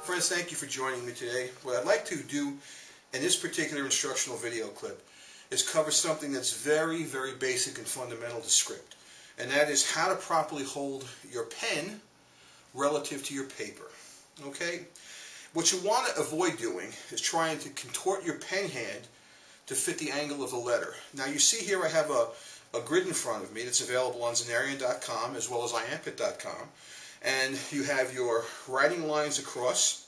Friends, thank you for joining me today. What I'd like to do in this particular instructional video clip is cover something that's very, very basic and fundamental to script. And that is how to properly hold your pen relative to your paper. Okay? What you want to avoid doing is trying to contort your pen hand to fit the angle of the letter. Now you see here I have a grid in front of me that's available on Zenarian.com as well as iamkit.com. And you have your writing lines across,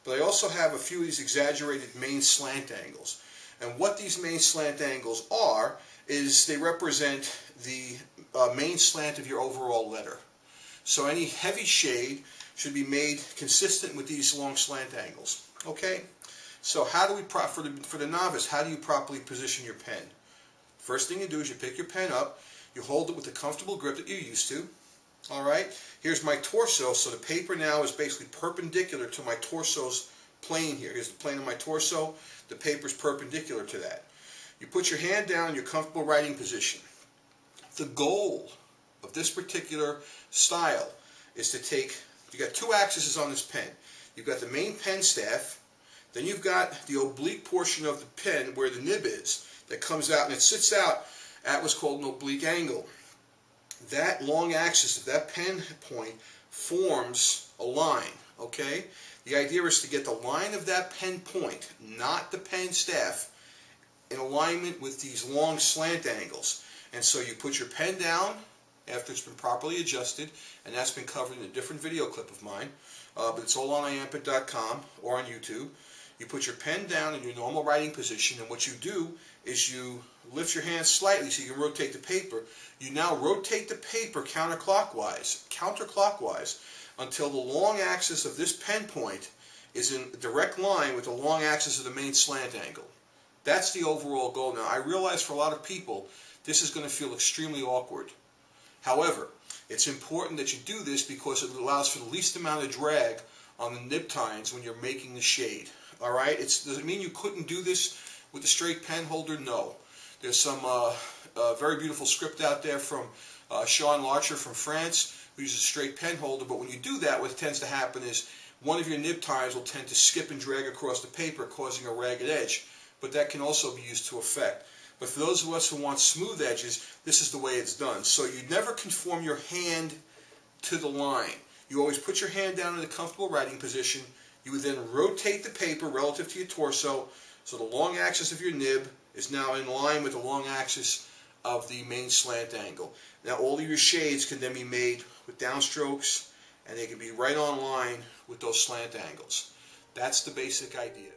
but I also have a few of these exaggerated main slant angles. And what these main slant angles are is they represent the main slant of your overall letter. So any heavy shade should be made consistent with these long slant angles. Okay? So how do we, for the novice, how do you properly position your pen? First thing you do is you pick your pen up, you hold it with the comfortable grip that you're used to. Alright, here's my torso, so the paper now is basically perpendicular to my torso's plane here. Here's the plane of my torso, the paper's perpendicular to that. You put your hand down in your comfortable writing position. The goal of this particular style is to take, you've got two axes on this pen. You've got the main pen staff, then you've got the oblique portion of the pen where the nib is, that comes out and it sits out at what's called an oblique angle. That long axis of that pen point forms a line, okay? The idea is to get the line of that pen point, not the pen staff, in alignment with these long slant angles. And so you put your pen down after it's been properly adjusted, and that's been covered in a different video clip of mine, but it's all on iamkit.com or on YouTube. You put your pen down in your normal writing position, and what you do is you lift your hand slightly so you can rotate the paper. You now rotate the paper counterclockwise, until the long axis of this pen point is in direct line with the long axis of the main slant angle. That's the overall goal. Now, I realize for a lot of people, this is going to feel extremely awkward. However, it's important that you do this because it allows for the least amount of drag on the nib tines when you're making the shade. Alright, does it mean you couldn't do this with a straight pen holder? No. There's some very beautiful script out there from Sean Larcher from France, who uses a straight pen holder, but when you do that, what tends to happen is one of your nib tines will tend to skip and drag across the paper, causing a ragged edge, but that can also be used to effect. But for those of us who want smooth edges, this is the way it's done. So you never conform your hand to the line. You always put your hand down in a comfortable writing position. You would then rotate the paper relative to your torso, so the long axis of your nib is now in line with the long axis of the main slant angle. Now all of your shades can then be made with downstrokes, and they can be right on line with those slant angles. That's the basic idea.